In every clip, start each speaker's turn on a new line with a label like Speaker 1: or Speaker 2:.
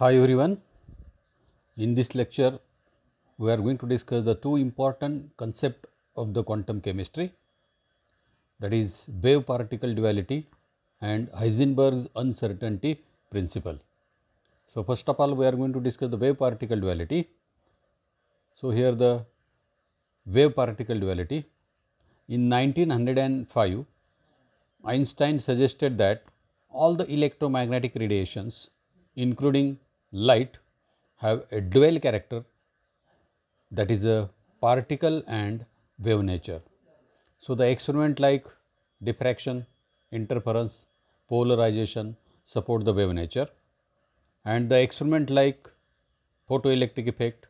Speaker 1: Hi everyone, in this lecture we are going to discuss the two important concepts of the quantum chemistry, that is wave particle duality and Heisenberg's uncertainty principle. So, first of all we are going to discuss the wave particle duality. So, here the wave particle duality. In 1905, Einstein suggested that all the electromagnetic radiations including light have a dual character, that is a particle and wave nature. So, the experiment like diffraction, interference, polarization support the wave nature, and the experiment like photoelectric effect,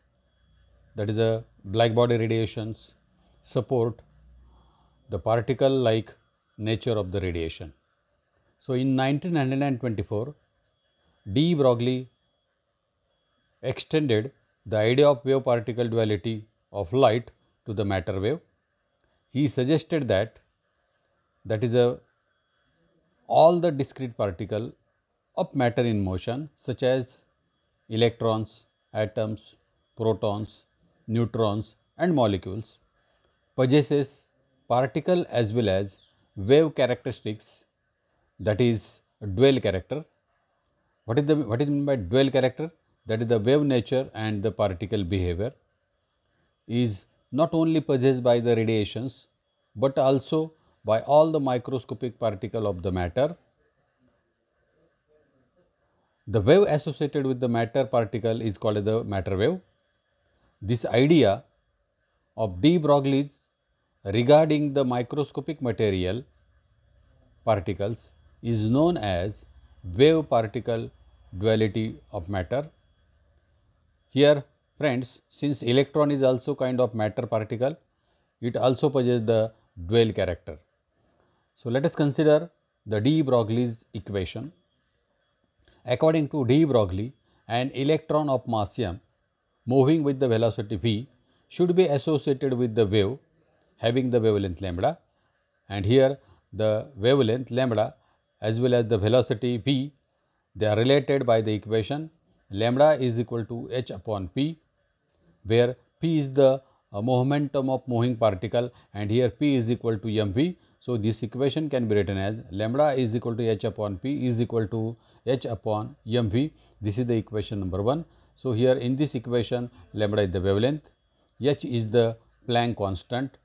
Speaker 1: that is a black body radiations, support the particle like nature of the radiation. So, in 1924, de Broglie extended the idea of wave particle duality of light to the matter wave. He suggested that is all the discrete particle of matter in motion such as electrons, atoms, protons, neutrons and molecules possesses particle as well as wave characteristics, that is dual character. What is meant by dual character? That is the wave nature and the particle behavior is not only possessed by the radiations, but also by all the microscopic particle of the matter. The wave associated with the matter particle is called the matter wave. This idea of de Broglie's regarding the microscopic material particles is known as wave particle duality of matter. Here friends, since electron is also kind of matter particle, it also possesses the dual character. So, let us consider the de Broglie's equation. According to de Broglie, an electron of mass m moving with the velocity v should be associated with the wave having the wavelength lambda, and here the wavelength lambda as well as the velocity v, they are related by the equation lambda is equal to h upon p, where p is the momentum of moving particle and here p is equal to mv. So, this equation can be written as lambda is equal to h upon p is equal to h upon mv. This is the equation number 1. So, here in this equation lambda is the wavelength, h is the Planck constant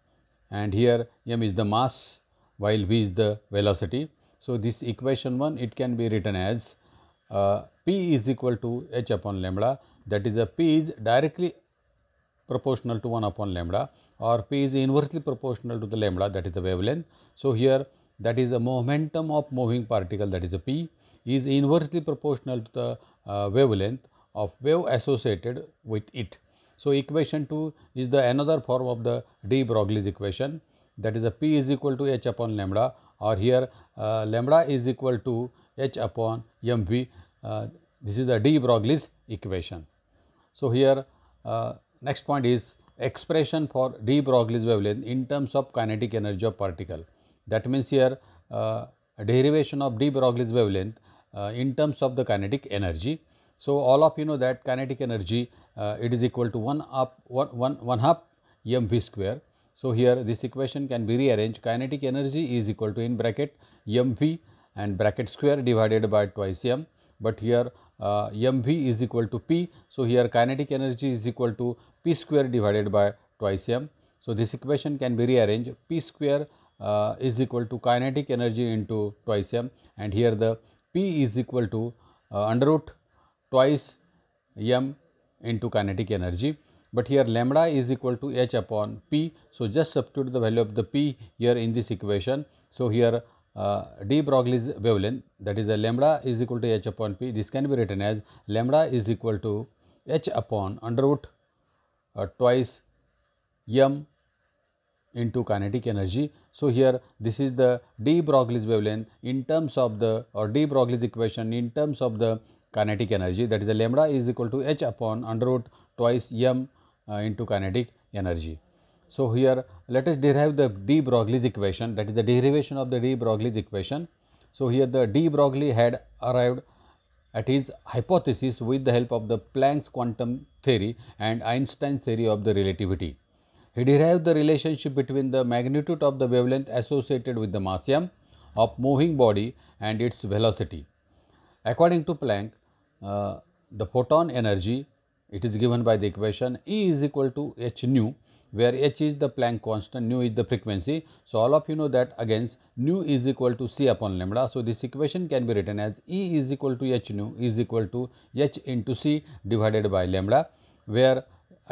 Speaker 1: and here m is the mass while v is the velocity. So, this equation 1 it can be written as p is equal to h upon lambda, that is a p is directly proportional to 1 upon lambda or p is inversely proportional to the lambda, that is the wavelength. So, here that is a momentum of moving particle, that is a p is inversely proportional to the wavelength of wave associated with it. So, equation 2 is the another form of the de Broglie's equation, that is a p is equal to h upon lambda or here lambda is equal to h upon mv. This is the de Broglie's equation. So, here next point is expression for de Broglie's wavelength in terms of kinetic energy of particle. That means here derivation of de Broglie's wavelength in terms of the kinetic energy. So, all of you know that kinetic energy it is equal to 1 half mv square. So, here this equation can be rearranged, kinetic energy is equal to in bracket mv and bracket square divided by twice m, but here mv is equal to p. So, here kinetic energy is equal to p square divided by twice m. So, this equation can be rearranged, p square is equal to kinetic energy into twice m and here the p is equal to under root twice m into kinetic energy, but here lambda is equal to h upon p. So, just substitute the value of the p here in this equation. So, here de Broglie's wavelength, that is the lambda is equal to h upon p, this can be written as lambda is equal to h upon under root twice m into kinetic energy. So, here this is the de Broglie's wavelength in terms of the or de Broglie's equation in terms of the kinetic energy, that is the lambda is equal to h upon under root twice m into kinetic energy. So, here let us derive the de Broglie's equation, that is the derivation of the de Broglie's equation. So, here the de Broglie had arrived at his hypothesis with the help of the Planck's quantum theory and Einstein's theory of the relativity. He derived the relationship between the magnitude of the wavelength associated with the mass m of moving body and its velocity. According to Planck, the photon energy, it is given by the equation E is equal to h nu, where h is the Planck constant, nu is the frequency. So, all of you know that against nu is equal to c upon lambda. So, this equation can be written as E is equal to h nu is equal to h into c divided by lambda, where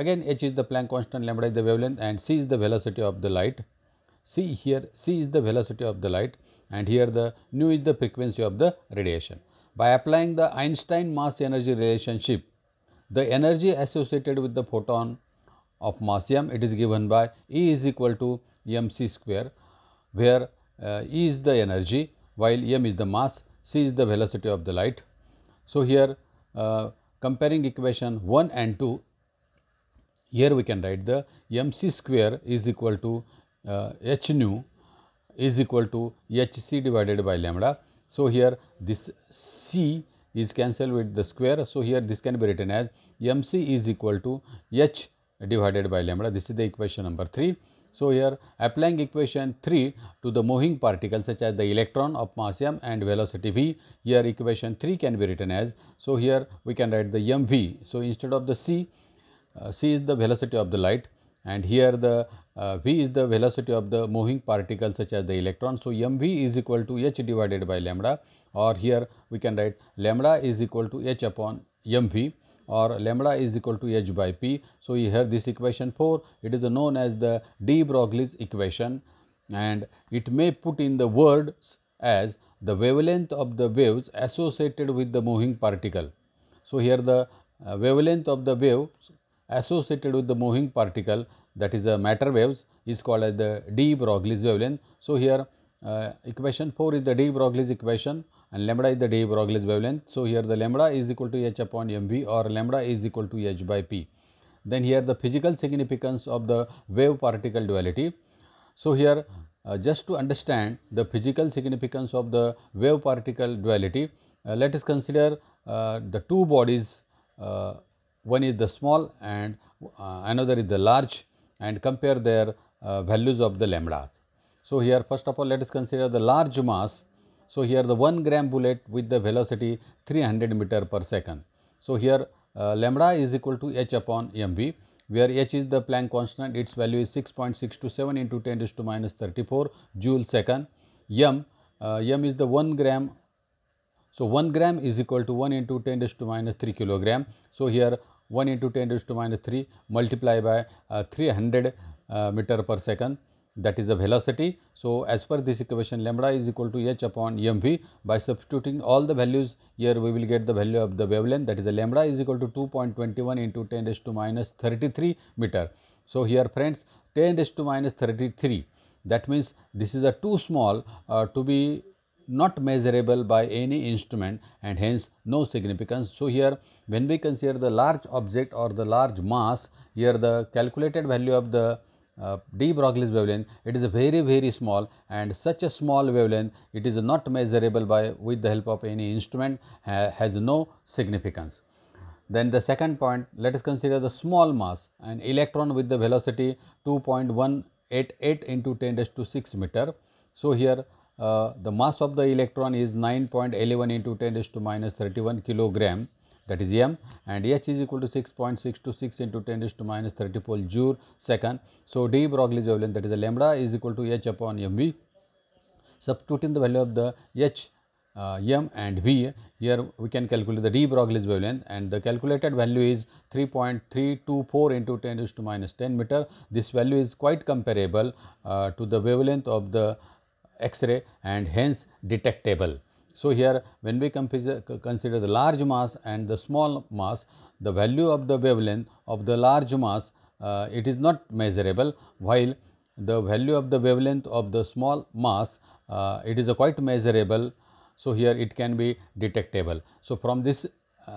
Speaker 1: again h is the Planck constant, lambda is the wavelength and c is the velocity of the light. C here, c is the velocity of the light and here the nu is the frequency of the radiation. By applying the Einstein mass energy relationship, the energy associated with the photon of mass m, it is given by E is equal to mc square, where E is the energy while m is the mass, c is the velocity of the light. So, here comparing equation 1 and 2, here we can write the mc square is equal to h nu is equal to hc divided by lambda. So, here this c is cancelled with the square. So, here this can be written as mc is equal to h divided by lambda. This is the equation number 3. So, here applying equation 3 to the moving particles such as the electron of mass m and velocity v, here equation 3 can be written as. So, here we can write the mv. So, instead of the c, c is the velocity of the light and here the v is the velocity of the moving particles such as the electron. So, mv is equal to h divided by lambda, or here we can write lambda is equal to h upon mv, or lambda is equal to h by p. So, here this equation 4, it is known as the de Broglie's equation and it may put in the words as the wavelength of the waves associated with the moving particle. So, here the wavelength of the waves associated with the moving particle, that is matter waves, is called as the de Broglie's wavelength. So, here equation 4 is the de Broglie's equation and lambda is the de Broglie's wavelength. So, here the lambda is equal to h upon mv or lambda is equal to h by p. Then here the physical significance of the wave particle duality. So, here just to understand the physical significance of the wave particle duality, let us consider the two bodies, one is the small and another is the large, and compare their values of the lambdas. So, here first of all let us consider the large mass. So, here the 1 gram bullet with the velocity 300 meter per second. So, here lambda is equal to h upon mv, where h is the Planck constant, its value is 6.627 into 10 raised to minus 34 joule second. M is the 1 gram. So, 1 gram is equal to 1 into 10 raised to minus 3 kilogram. So, here 1 into 10 raised to minus 3 multiply by 300 meter per second, that is the velocity. So, as per this equation lambda is equal to h upon mv. By substituting all the values here, we will get the value of the wavelength, that is the lambda is equal to 2.21 into 10 raised to minus 33 meter. So, here friends 10 raised to minus 33, that means this is a too small to be not measurable by any instrument and hence no significance. So, here when we consider the large object or the large mass, here the calculated value of the de Broglie's wavelength, it is a very small, and such a small wavelength it is not measurable by with the help of any instrument, has no significance. Then the second point, let us consider the small mass, an electron with the velocity 2.188 into 10 raised to 6 meter. So, here the mass of the electron is 9.11 into 10 raised to minus 31 kilogram, that is m, and h is equal to 6.626 into 10 raised to minus 34 joule second. So, de Broglie's wavelength, that is the lambda is equal to h upon mv. Substituting the value of the h, m and v, here we can calculate the de Broglie's wavelength, and the calculated value is 3.324 into 10 raised to minus 10 meter. This value is quite comparable to the wavelength of the X-ray and hence detectable. So, here when we consider the large mass and the small mass, the value of the wavelength of the large mass it is not measurable, while the value of the wavelength of the small mass it is quite measurable. So, here it can be detectable. So, from this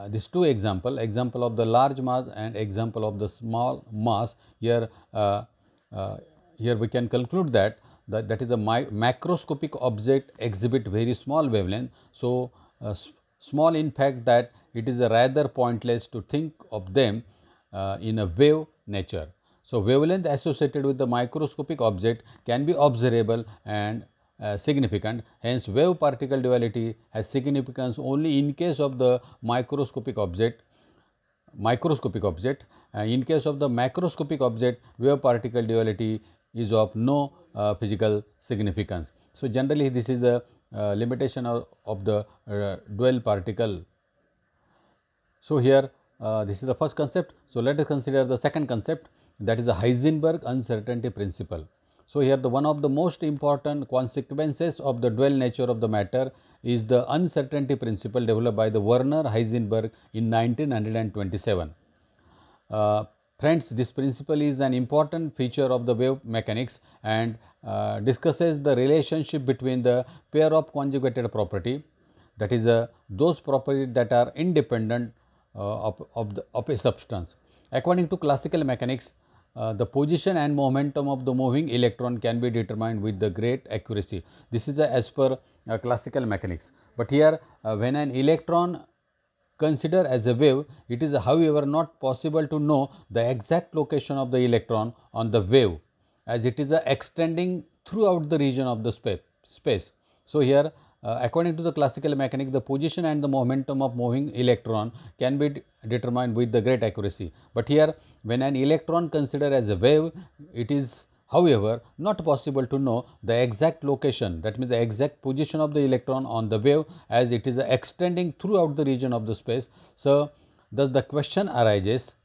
Speaker 1: these two example of the large mass and example of the small mass, here here we can conclude that that is a macroscopic object exhibit very small wavelength. So, small in fact that it is rather pointless to think of them in a wave nature. So, wavelength associated with the microscopic object can be observable and significant. Hence, wave particle duality has significance only in case of the microscopic object. In case of the macroscopic object, wave particle duality is of no physical significance. So, generally this is the limitation of the dual particle. So, here this is the first concept. So, let us consider the second concept, that is the Heisenberg uncertainty principle. So, here the one of the most important consequences of the dual nature of the matter is the uncertainty principle developed by the Werner Heisenberg in 1927. Friends, this principle is an important feature of the wave mechanics and discusses the relationship between the pair of conjugated property, that is those properties that are independent of a substance. According to classical mechanics, the position and momentum of the moving electron can be determined with the great accuracy. This is as per classical mechanics. But here when an electron considered as a wave, it is however not possible to know the exact location of the electron on the wave, as it is extending throughout the region of the space. So, here according to the classical mechanics, the position and the momentum of moving electron can be determined with the great accuracy. But here when an electron considered as a wave, it is however not possible to know the exact location, that means the exact position of the electron on the wave, as it is extending throughout the region of the space. So, thus the question arises,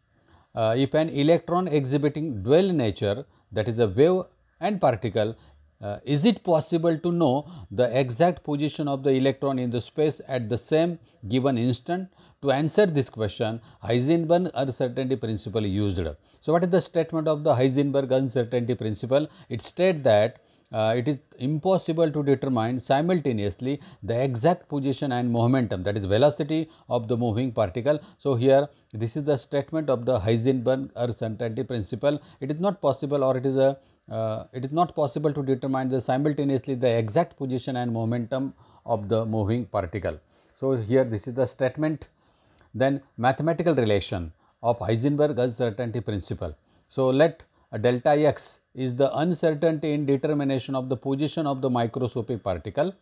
Speaker 1: if an electron exhibiting dual nature, that is a wave and particle, is it possible to know the exact position of the electron in the space at the same given instant? To answer this question, Heisenberg uncertainty principle is used. So, what is the statement of the Heisenberg uncertainty principle? It states that it is impossible to determine simultaneously the exact position and momentum, that is velocity of the moving particle. So, here this is the statement of the Heisenberg uncertainty principle. It is not possible, or it is not possible to determine simultaneously the exact position and momentum of the moving particle. So, here this is the statement. Then mathematical relation of Heisenberg uncertainty principle. So, let delta x is the uncertainty in determination of the position of the microscopic particle.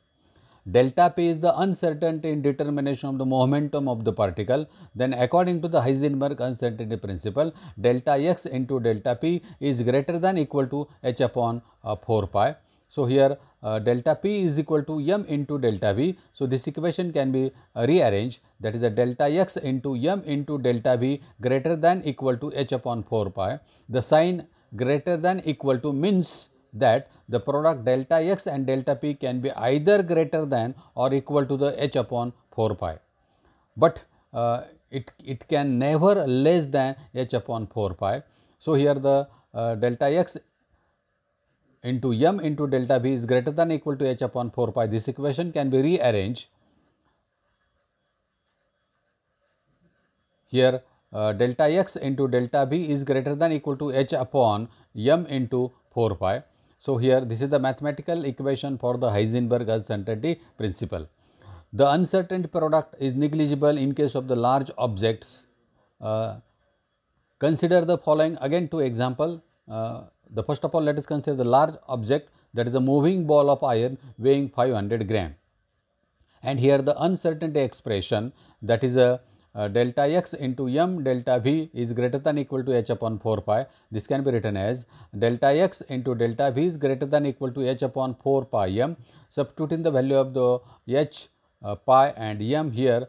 Speaker 1: Delta p is the uncertainty in determination of the momentum of the particle. Then according to the Heisenberg uncertainty principle, delta x into delta p is greater than equal to h upon 4 pi. So, here delta p is equal to m into delta v. So, this equation can be rearranged, that is a delta x into m into delta v greater than equal to h upon 4 pi. The sign greater than equal to means that the product delta x and delta p can be either greater than or equal to the h upon 4 pi, but it can never less than h upon 4 pi. So, here the delta x into m into delta v is greater than equal to h upon 4 pi. This equation can be rearranged. Here delta x into delta v is greater than equal to h upon m into 4 pi. So, here this is the mathematical equation for the Heisenberg uncertainty principle. The uncertainty product is negligible in case of the large objects. Consider the following again two example. The first of all, let us consider the large object, that is a moving ball of iron weighing 500 gram, and here the uncertainty expression, that is a delta x into m delta v is greater than equal to h upon 4 pi. This can be written as delta x into delta v is greater than equal to h upon 4 pi m. Substituting the value of the h, pi and m here,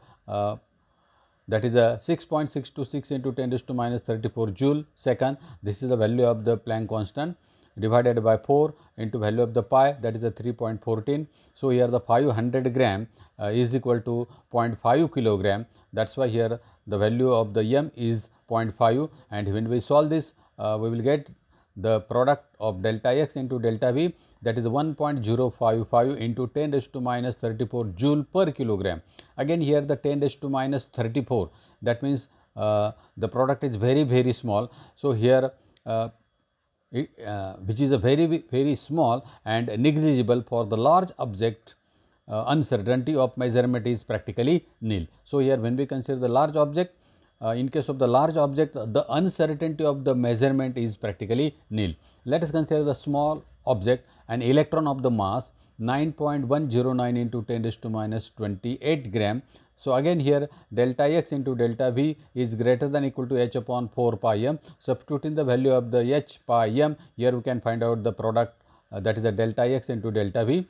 Speaker 1: that is a 6.626 into 10 raised to minus 34 joule second. This is the value of the Planck constant, divided by 4 into value of the pi, that is a 3.14. So, here the 500 gram is equal to 0.5 kilogram. That is why here the value of the m is 0.5, and when we solve this we will get the product of delta x into delta v, that is 1.055 into 10 raised to minus 34 joule per kilogram. Again here the 10 raised to minus 34, that means the product is very small. So, here which is a very small and negligible for the large object uncertainty of measurement is practically nil. So, here when we consider the large object, in case of the large object, the uncertainty of the measurement is practically nil. Let us consider the small object, an electron of the mass 9.109 into 10 raised to minus 28 gram. So, again here delta x into delta v is greater than equal to h upon 4 pi m. Substituting the value of the h pi m, here we can find out the product, that is the delta x into delta v.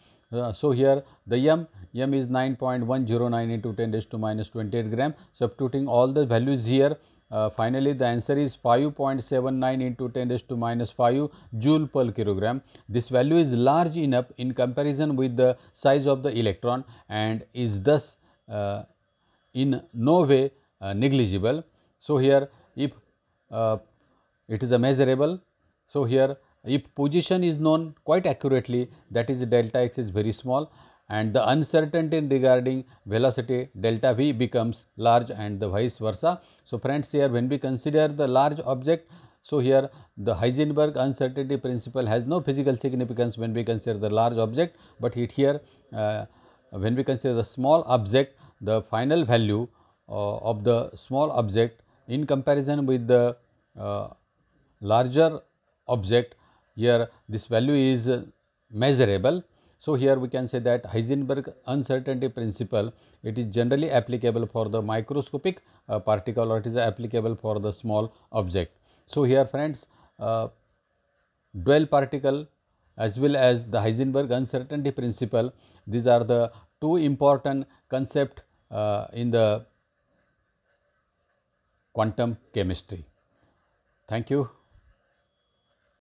Speaker 1: So, here the m is 9.109 into 10 raised to minus 28 gram. Substituting all the values here, finally, the answer is 5.79 into 10 raised to minus 5 joule per kilogram. This value is large enough in comparison with the size of the electron and is thus in no way negligible. So, here if it is a measurable, so here if position is known quite accurately, that is delta x is very small and the uncertainty regarding velocity delta v becomes large and the vice versa. So, friends, here when we consider the large object, so here the Heisenberg uncertainty principle has no physical significance when we consider the large object, but here when we consider the small object, the final value of the small object in comparison with the larger object, here this value is measurable. So, here we can say that Heisenberg uncertainty principle, it is generally applicable for the microscopic particle or it is applicable for the small object. So, here friends, dual particle as well as the Heisenberg uncertainty principle, these are the two important concepts in the quantum chemistry. Thank you.